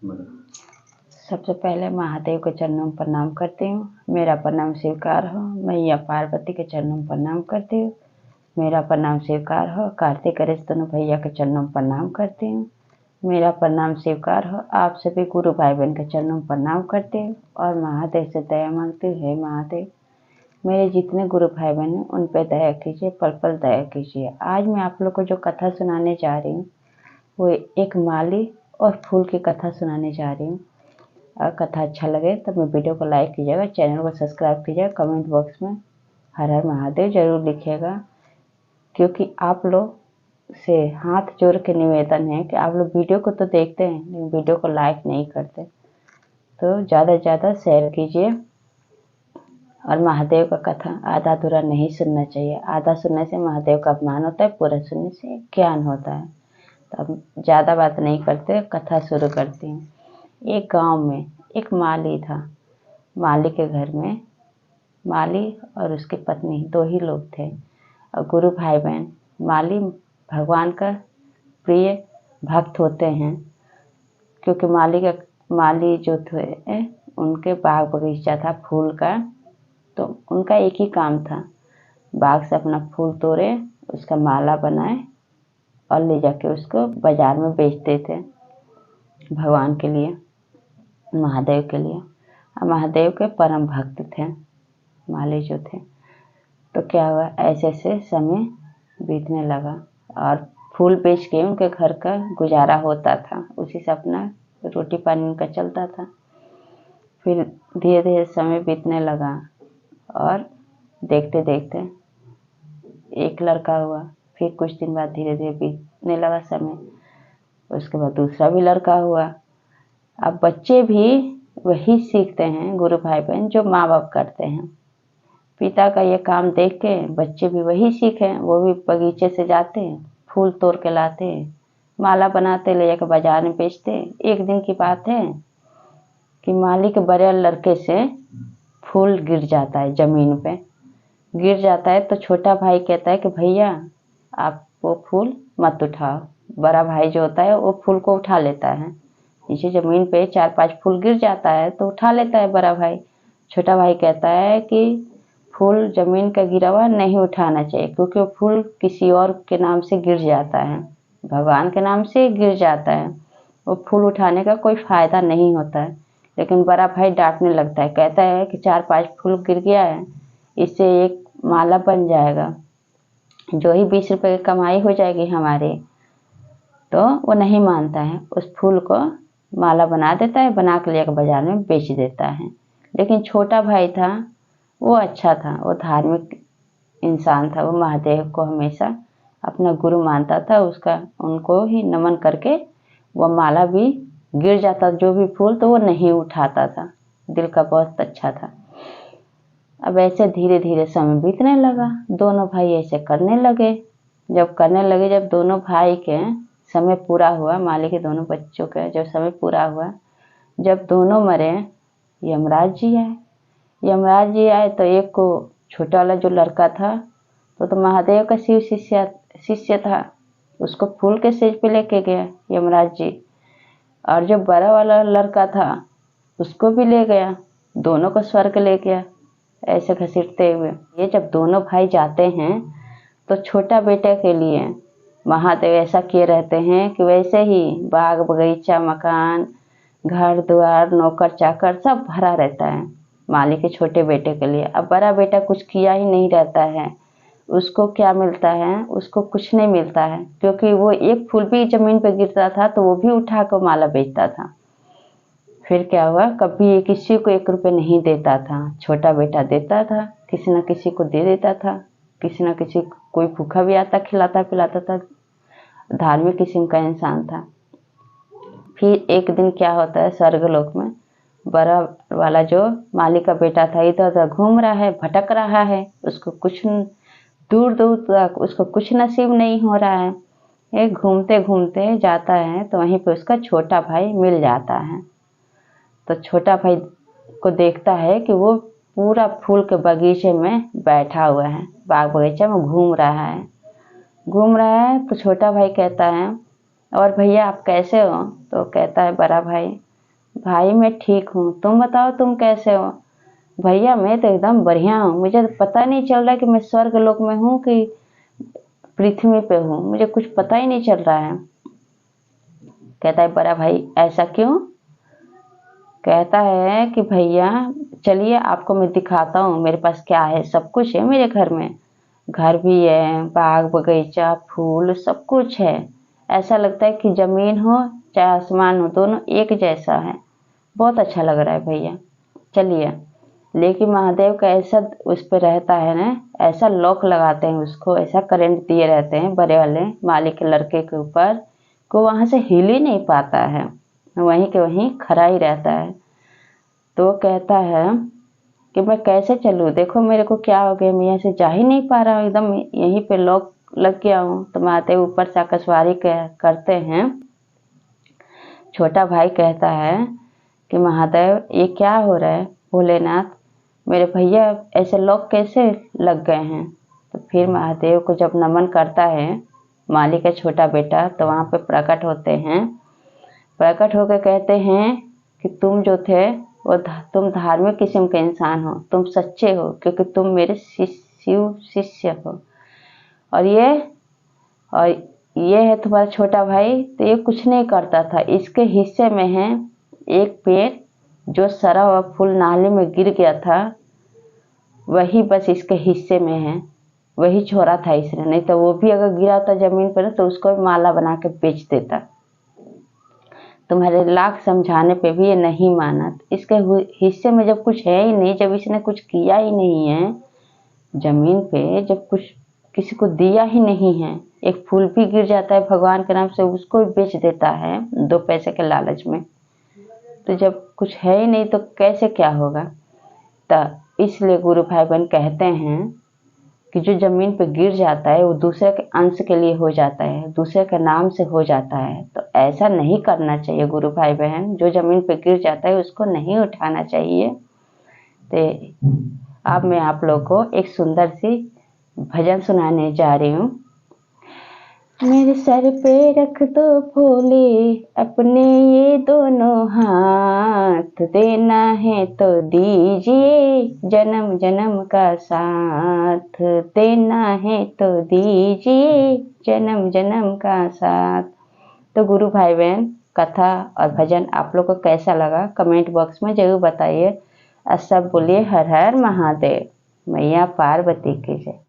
सबसे पहले महादेव के चरणों में प्रणाम करती हूँ। मेरा प्रणाम स्वीकार हो। मैया पार्वती के चरणों में प्रणाम करती हूँ। मेरा प्रणाम स्वीकार हो। कार्तिक गणेश दोनों भैया के चरणों में प्रणाम करती हूँ। मेरा प्रणाम स्वीकार हो। आप सभी गुरु भाई बहन के चरणों में प्रणाम करती हूँ और महादेव से दया मांगती हूँ। हे महादेव, मेरे जितने गुरु भाई बहन हैं उन पर दया कीजिए, पल पल दया कीजिए। आज मैं आप लोग को जो कथा सुनाने जा रही हूँ वो एक माली और फूल की कथा सुनाने जा रही हूँ। अगर कथा अच्छा लगे तो मैं वीडियो को लाइक कीजिएगा, चैनल को सब्सक्राइब कीजिएगा, कमेंट बॉक्स में हर हर महादेव जरूर लिखिएगा, क्योंकि आप लोग से हाथ जोड़ के निवेदन है कि आप लोग वीडियो को तो देखते हैं लेकिन वीडियो को लाइक नहीं करते, तो ज़्यादा से ज़्यादा शेयर कीजिए। और महादेव का कथा आधा अधूरा नहीं सुनना चाहिए। आधा सुनने से महादेव का अपमान होता है, पूरा सुनने से ज्ञान होता है। तो अब ज़्यादा बात नहीं करते, कथा शुरू करती हूँ। एक गांव में एक माली था। माली के घर में माली और उसकी पत्नी दो ही लोग थे और गुरु भाई बहन। माली भगवान का प्रिय भक्त होते हैं, क्योंकि माली जो थे उनके बाग बगीचा था फूल का, तो उनका एक ही काम था, बाग से अपना फूल तोड़े, उसका माला बनाए और ले जाके उसको बाजार में बेचते थे भगवान के लिए, महादेव के लिए। महादेव के परम भक्त थे माली जो थे। तो क्या हुआ, ऐसे ऐसे समय बीतने लगा और फूल बेच के उनके घर का गुजारा होता था, उसी से अपना रोटी पानी उनका चलता था। फिर धीरे धीरे समय बीतने लगा और देखते देखते एक लड़का हुआ। फिर कुछ दिन बाद धीरे धीरे बीतने लगा समय, उसके बाद दूसरा भी लड़का हुआ। अब बच्चे भी वही सीखते हैं, गुरु भाई बहन, जो माँ बाप करते हैं। पिता का ये काम देख के बच्चे भी वही सीखे। वो भी बगीचे से जाते हैं, फूल तोड़ के लाते हैं, माला बनाते, ले जाकर बाजार में बेचते। एक दिन की बात है कि माली के बड़े लड़के से फूल गिर जाता है, जमीन पे गिर जाता है। तो छोटा भाई कहता है कि भैया आप वो फूल मत उठाओ। बड़ा भाई जो होता है वो फूल को उठा लेता है। नीचे जमीन पे 4-5 फूल गिर जाता है तो उठा लेता है बड़ा भाई। छोटा भाई कहता है कि फूल जमीन का गिरा हुआ नहीं उठाना चाहिए, क्योंकि वो फूल किसी और के नाम से गिर जाता है, भगवान के नाम से गिर जाता है, वो फूल उठाने का कोई फायदा नहीं होता है। लेकिन बड़ा भाई डांटने लगता है, कहता है कि 4-5 फूल गिर गया है, इससे एक माला बन जाएगा, जो ही 20 रुपए की कमाई हो जाएगी हमारी। तो वो नहीं मानता है, उस फूल को माला बना देता है, बना के लेकर बाजार में बेच देता है। लेकिन छोटा भाई था, वो अच्छा था, वो धार्मिक इंसान था, वो महादेव को हमेशा अपना गुरु मानता था। उसका उनको ही नमन करके वो माला भी गिर जाता, जो भी फूल, तो वो नहीं उठाता था। दिल का बहुत अच्छा था। अब ऐसे धीरे धीरे समय बीतने लगा, दोनों भाई ऐसे करने लगे। जब दोनों भाई के समय पूरा हुआ, माली के दोनों बच्चों का जब समय पूरा हुआ, जब दोनों मरे, यमराज जी आए। तो एक को छोटा वाला जो लड़का था तो महादेव का शिव शिष्य था, उसको फूल के सेज पे लेके गया यमराज जी। और जो बड़ा वाला लड़का था उसको भी ले गया, दोनों को स्वर्ग ले गया। ऐसे घसीटते हुए ये जब दोनों भाई जाते हैं तो छोटा बेटे के लिए महादेव ऐसा किए रहते हैं कि वैसे ही बाग बगीचा, मकान, घर द्वार, नौकर चाकर सब भरा रहता है माली के छोटे बेटे के लिए। अब बड़ा बेटा कुछ किया ही नहीं रहता है, उसको क्या मिलता है, उसको कुछ नहीं मिलता है, क्योंकि वो एक फूल भी जमीन पे गिरता था तो वो भी उठा कर माला बेचता था। फिर क्या हुआ, कभी किसी को 1 रुपये नहीं देता था, छोटा बेटा देता था, किसी न किसी को दे देता था, किसी न किसी कोई भूखा भी आता खिलाता पिलाता था। धार्मिक किस्म का इंसान था। फिर एक दिन क्या होता है, स्वर्गलोक में बड़ा वाला जो माली का बेटा था इधर उधर घूम रहा है, भटक रहा है, उसको कुछ दूर दूर तक उसको कुछ नसीब नहीं हो रहा है। ये घूमते घूमते जाता है तो वहीं पे उसका छोटा भाई मिल जाता है। तो छोटा भाई को देखता है कि वो पूरा फूल के बगीचे में बैठा हुआ है, बाग बगीचा में घूम रहा है। तो छोटा भाई कहता है, और भैया आप कैसे हो? तो कहता है बड़ा भाई भाई मैं ठीक हूँ, तुम बताओ तुम कैसे हो? भैया मैं तो एकदम बढ़िया हूँ, मुझे तो पता नहीं चल रहा कि मैं स्वर्ग लोक में हूँ कि पृथ्वी पे हूँ, मुझे कुछ पता ही नहीं चल रहा है। कहता है बड़ा भाई ऐसा क्यों? कहता है कि भैया चलिए आपको मैं दिखाता हूँ मेरे पास क्या है। सब कुछ है मेरे घर में, घर भी है, बाग बगीचा फूल सब कुछ है। ऐसा लगता है कि जमीन हो चाहे आसमान हो दोनों एक जैसा है। बहुत अच्छा लग रहा है भैया, चलिए। लेकिन महादेव का ऐसा उस पर रहता है ना, ऐसा लॉक लगाते हैं उसको, ऐसा करंट दिए रहते हैं बड़े वाले मालिक के लड़के के ऊपर, को वहां से हिल ही नहीं पाता है, वहीं के वहीं खड़ा ही रहता है। तो कहता है कि मैं कैसे चलूँ, देखो मेरे को क्या हो गया, मैं यहाँ से जा ही नहीं पा रहा हूँ, एकदम यहीं पे लॉक लग गया हूँ। तो महादेव ऊपर से आकाशवाणी करते हैं। छोटा भाई कहता है कि महादेव ये क्या हो रहा है? भोलेनाथ मेरे भैया ऐसे लॉक कैसे लग गए हैं? तो फिर महादेव को जब नमन करता है मालिक का छोटा बेटा, तो वहाँ पे प्रकट होते हैं। प्रकट होकर कहते हैं कि तुम जो थे वो तुम धार्मिक किस्म के इंसान हो, तुम सच्चे हो क्योंकि तुम मेरे शिव शिष्य हो। और ये है तुम्हारा छोटा भाई, तो ये कुछ नहीं करता था, इसके हिस्से में है एक पेड़ जो सड़ा हुआ फूल नाले में गिर गया था, वही बस इसके हिस्से में है, वही छोड़ा था इसने, नहीं तो वो भी अगर गिरा था जमीन पर तो उसको भी माला बना के बेच देता। तुम्हारे लाख समझाने पे भी ये नहीं माना। इसके हिस्से में जब कुछ है ही नहीं, जब इसने कुछ किया ही नहीं है जमीन पे, जब कुछ किसी को दिया ही नहीं है, एक फूल भी गिर जाता है भगवान के नाम से उसको भी बेच देता है 2 पैसे के लालच में, तो जब कुछ है ही नहीं तो कैसे क्या होगा? तो इसलिए गुरु भाई बहन कहते हैं कि जो जमीन पे गिर जाता है वो दूसरे के अंश के लिए हो जाता है, दूसरे के नाम से हो जाता है। तो ऐसा नहीं करना चाहिए गुरु भाई बहन, जो जमीन पे गिर जाता है उसको नहीं उठाना चाहिए। तो अब मैं आप लोग को एक सुंदर सी भजन सुनाने जा रही हूँ। मेरे सर पे रख दो भोले अपने ये दोनों हाथ, देना है तो दीजिए जन्म जन्म का साथ, देना है तो दीजिए जन्म जन्म का साथ। तो गुरु भाई बहन कथा और भजन आप लोग को कैसा लगा कमेंट बॉक्स में जरूर बताइए। और सब बोलिए हर हर महादेव, मैया पार्वती की जय।